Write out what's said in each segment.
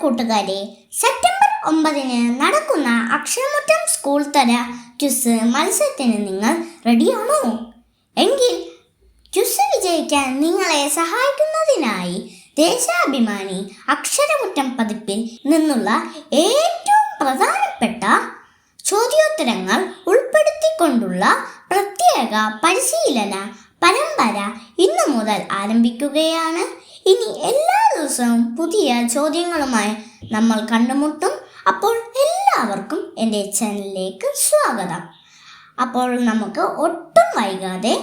കൂട്ടുകാരെ, സെപ്റ്റംബർ 9 നടക്കുന്ന അക്ഷരമുറ്റം സ്കൂൾ തല ക്വിസ് മത്സരത്തിന് നിങ്ങൾ റെഡിയാണോ? എങ്കിൽ ക്വിസ് വിജയിക്കാൻ നിങ്ങളെ സഹായിക്കുന്നതിനായി ദേശാഭിമാനി അക്ഷരമുറ്റം പതിപ്പിൽ നിന്നുള്ള ഏറ്റവും പ്രധാനപ്പെട്ട ചോദ്യോത്തരങ്ങൾ ഉൾപ്പെടുത്തിക്കൊണ്ടുള്ള പ്രത്യേക പരിശീലന പരമ്പര ഇന്നു മുതൽ ആരംഭിക്കുകയാണ്. ഇനി എല്ലാ ദിവസവും പുതിയ ചോദ്യങ്ങളുമായി നമ്മൾ കണ്ടുമുട്ടും. അപ്പോൾ എല്ലാവർക്കും എൻ്റെ ചാനലിലേക്ക് സ്വാഗതം. അപ്പോൾ നമുക്ക് ഒട്ടും വൈകാതെ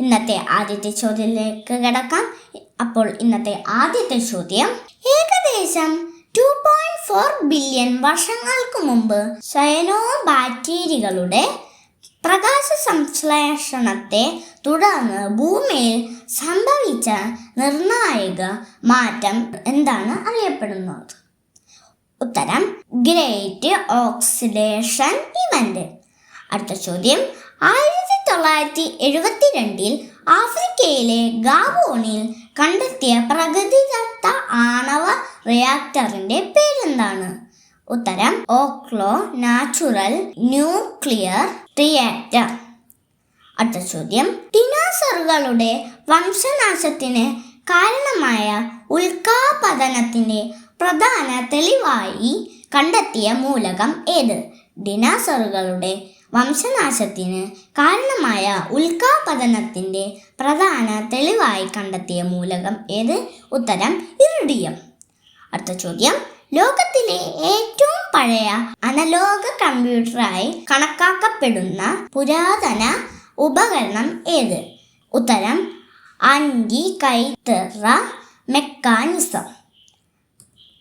ഇന്നത്തെ ആദ്യത്തെ ചോദ്യത്തിലേക്ക് കിടക്കാം. അപ്പോൾ ഇന്നത്തെ ആദ്യത്തെ ചോദ്യം, ഏകദേശം 2.4 ബില്യൺ വർഷങ്ങൾക്ക് മുമ്പ് സയനോബാക്ടീരിയകളുടെ പ്രകാശ സംശ്ലേഷണത്തെ തുടർന്ന് ഭൂമിയിൽ സംഭവിച്ച നിർണായക മാറ്റം എന്താണ് അറിയപ്പെടുന്നത്? ഉത്തരം ഗ്രേറ്റ് ഓക്സിഡേഷൻ ഇവന്റ്. അടുത്ത ചോദ്യം, 1972 ആഫ്രിക്കയിലെ ഗാബോണിൽ കണ്ടെത്തിയ പ്രകൃതിദത്ത ആണവ റിയാക്ടറിന്റെ പേരെന്താണ്? ഉത്തരം ഓക്ലോ നാച്ചുറൽ ന്യൂക്ലിയർ റിയാക്ടർ. അടുത്ത ചോദ്യം, ഡിനോസറുകളുടെ വംശനാശത്തിന് കാരണമായ ഉൽക്കാപതനത്തിന്റെ പ്രധാന തെളിവായി കണ്ടെത്തിയ മൂലകം ഏത്? ഡിനോസറുകളുടെ വംശനാശത്തിന് കാരണമായ ഉൽക്കാപതനത്തിന്റെ പ്രധാന തെളിവായി കണ്ടെത്തിയ മൂലകം ഏത്? ഉത്തരം ഇറിഡിയം. അടുത്ത ചോദ്യം, ലോകത്തിലെ ഏറ്റവും പഴയ അനലോഗ് കമ്പ്യൂട്ടറായി കണക്കാക്കപ്പെടുന്ന പുരാതന ഉപകരണം ഏത്? ഉത്തരം അന്റികൈറ്ററ മെക്കാനിസം.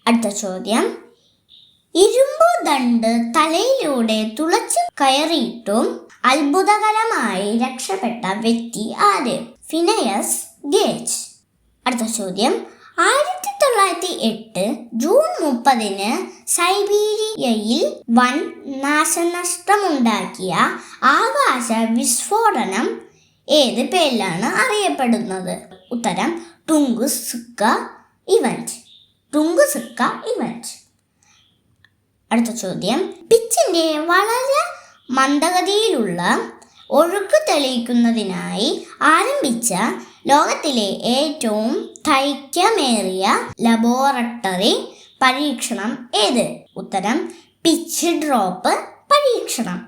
അടുത്ത ചോദ്യം, ഇരുമ്പു ദണ്ട് തലയിലൂടെ തുളച്ചു കയറിയിട്ടും അത്ഭുതകരമായി രക്ഷപ്പെട്ട വ്യക്തി ആര്? ഫിനയസ് ഗേജ്. അടുത്ത ചോദ്യം, 1908 ജൂൺ 30 സൈബീരിയയിൽ വൻ നാശനഷ്ടമുണ്ടാക്കിയ ആകാശ വിസ്ഫോടനം ഏത് പേരിലാണ് അറിയപ്പെടുന്നത്? ഉത്തരം ടുങ്ഗുസ്ക ഇവന്റ്. അടുത്ത ചോദ്യം, പിച്ചിന്റെ വളരെ മന്ദഗതിയിലുള്ള ഒഴുക്ക് തെളിയിക്കുന്നതിനായി ആരംഭിച്ച ലോകത്തിലെ ഏറ്റവും ദൈർഘ്യമേറിയ ലബോറട്ടറി പരീക്ഷണം ഏത്? ഉത്തരം പിച്ച് ഡ്രോപ്പ് പരീക്ഷണം.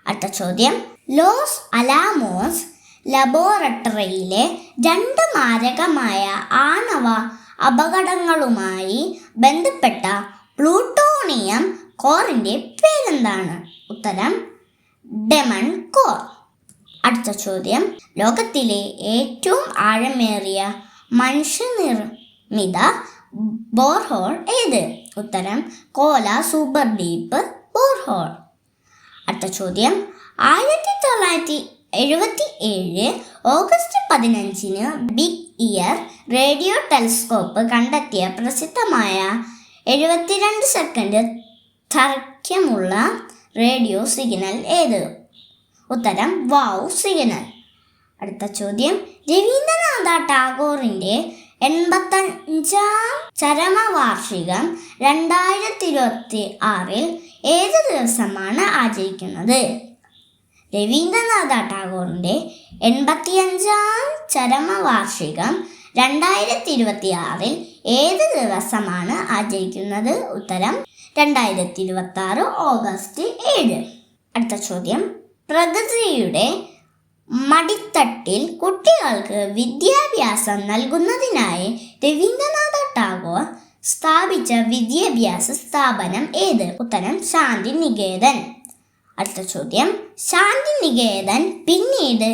അടുത്ത ചോദ്യം, ലോസ് അലാമോസ് ലബോറട്ടറിയിലെ 2 മാരകമായ ആണവ അപകടങ്ങളുമായി ബന്ധപ്പെട്ട പ്ലൂട്ടോണിയം കോറിന്റെ പേരെന്താണ്? ഉത്തരം ഡെമൺ കോർ. അടുത്ത ചോദ്യം, ലോകത്തിലെ ഏറ്റവും ആഴമേറിയ മനുഷ്യനിർമ്മിത ബോർഹോൾ ഏത്? ഉത്തരം കോല സൂപ്പർ ഡീപ്പ് ബോർഹോൾ. അടുത്ത ചോദ്യം, 1977 August 15 Big Ear radio telescope കണ്ടെത്തിയ പ്രസിദ്ധമായ 72 സെക്കൻഡ് ദൈർഘ്യമുള്ള റേഡിയോ സിഗ്നൽ ഏത്? ഉത്തരം വാവ് സിഗ്നൽ. അടുത്ത ചോദ്യം, രവീന്ദ്രനാഥ ടാഗോറിന്റെ 85ാം ചരമവാർഷികം 2026 ഏത് ദിവസമാണ് ആചരിക്കുന്നത്? രവീന്ദ്രനാഥ ടാഗോറിന്റെ 85ാം ചരമവാർഷികം 2026 ഏത് ദിവസമാണ് ആചരിക്കുന്നത്? ഉത്തരം 2026 ഓഗസ്റ്റ് 7. അടുത്ത ചോദ്യം, പ്രകൃതിയുടെ മടിത്തട്ടിൽ കുട്ടികൾക്ക് വിദ്യാഭ്യാസം നൽകുന്നതിനായി രവീന്ദ്രനാഥ ടാഗോർ സ്ഥാപിച്ച വിദ്യാഭ്യാസ സ്ഥാപനം ഏത്? ഉത്തരം ശാന്തിനികേതൻ. അടുത്ത ചോദ്യം, ശാന്തിനികേതൻ പിന്നീട്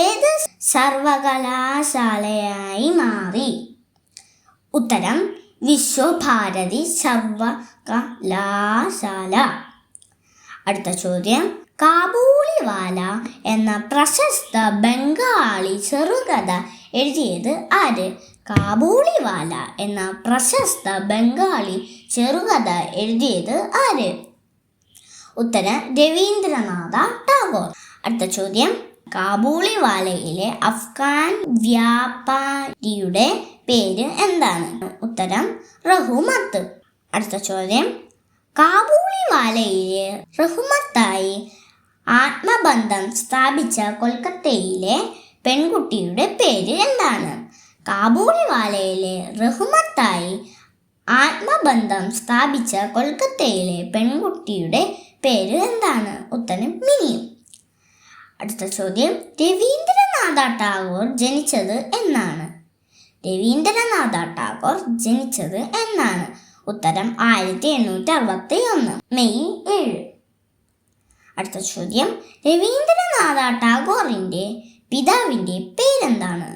ഏത് സർവകലാശാലയായി മാറി? ഉത്തരം വിശ്വഭാരതി സർവകലാശാല. അടുത്ത ചോദ്യം, കാബൂളിവാല എന്ന പ്രശസ്ത ബംഗാളി ചെറുകഥ എഴുതിയത് ആര്? കാബൂളിവാല എന്ന പ്രശസ്ത ബംഗാളി ചെറുകഥ എഴുതിയത് ആര്? ഉത്തരം രവീന്ദ്രനാഥ ടാഗോർ. അടുത്ത ചോദ്യം, കാബൂളിവാലയിലെ അഫ്ഗാൻ വ്യാപാരിയുടെ പേര് എന്താണ്? ഉത്തരം റഹ്മത്ത്. അടുത്ത ചോദ്യം, കാബൂളിവാലയിലെ റഹ്മത്തായി ആത്മബന്ധം സ്ഥാപിച്ച കൊൽക്കത്തയിലെ പെൺകുട്ടിയുടെ പേര് എന്താണ്? കാബൂളിവാലയിലെ റഹ്മത്തായി ആത്മബന്ധം സ്ഥാപിച്ച കൊൽക്കത്തയിലെ പെൺകുട്ടിയുടെ പേര് എന്താണ്? ഉത്തരം മിനി. അടുത്ത ചോദ്യം, രവീന്ദ്രനാഥ ടാഗോർ ജനിച്ചത് എന്നാണ്? രവീന്ദ്രനാഥ ടാഗോർ ജനിച്ചത് എന്നാണ്? ഉത്തരം 1861 മെയ് 7. അടുത്ത ചോദ്യം, രവീന്ദ്രനാഥ ടാഗോറിന്റെ പിതാവിന്റെ പേരെന്താണ്?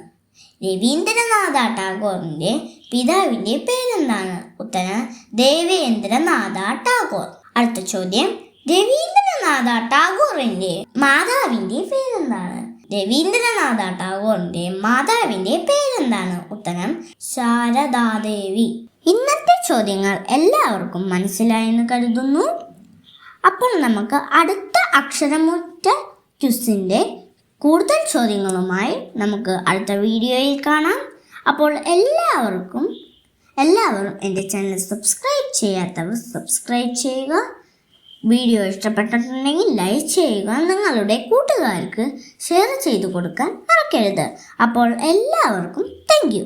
രവീന്ദ്രനാഥ ടാഗോറിന്റെ പിതാവിന്റെ പേരെന്താണ്? ഉത്തരം ദേവേന്ദ്രനാഥ ടാഗോർ. അടുത്ത ചോദ്യം, രവീന്ദ്രനാഥ ടാഗോറിന്റെ മാതാവിന്റെ പേരെന്താണ്? രവീന്ദ്രനാഥ ടാഗോറിന്റെ മാതാവിന്റെ പേരെന്താണ്? ഉത്തരം ശാരദാദേവി. ഇന്നത്തെ ചോദ്യങ്ങൾ എല്ലാവർക്കും മനസ്സിലായെന്ന് കരുതുന്നു. അപ്പോൾ നമുക്ക് അടുത്ത അക്ഷരമുറ്റ ക്വിസിന്റെ കൂടുതൽ ചോദ്യങ്ങളുമായി നമുക്ക് അടുത്ത വീഡിയോയിൽ കാണാം. അപ്പോൾ എല്ലാവരും എൻ്റെ ചാനൽ സബ്സ്ക്രൈബ് ചെയ്യാത്തവർ സബ്സ്ക്രൈബ് ചെയ്യുക. വീഡിയോ ഇഷ്ടപ്പെട്ടിട്ടുണ്ടെങ്കിൽ ലൈക്ക് ചെയ്യുക. നിങ്ങളുടെ കൂട്ടുകാർക്ക് ഷെയർ ചെയ്തു കൊടുക്കാൻ മറക്കരുത്. അപ്പോൾ എല്ലാവർക്കും താങ്ക് യു.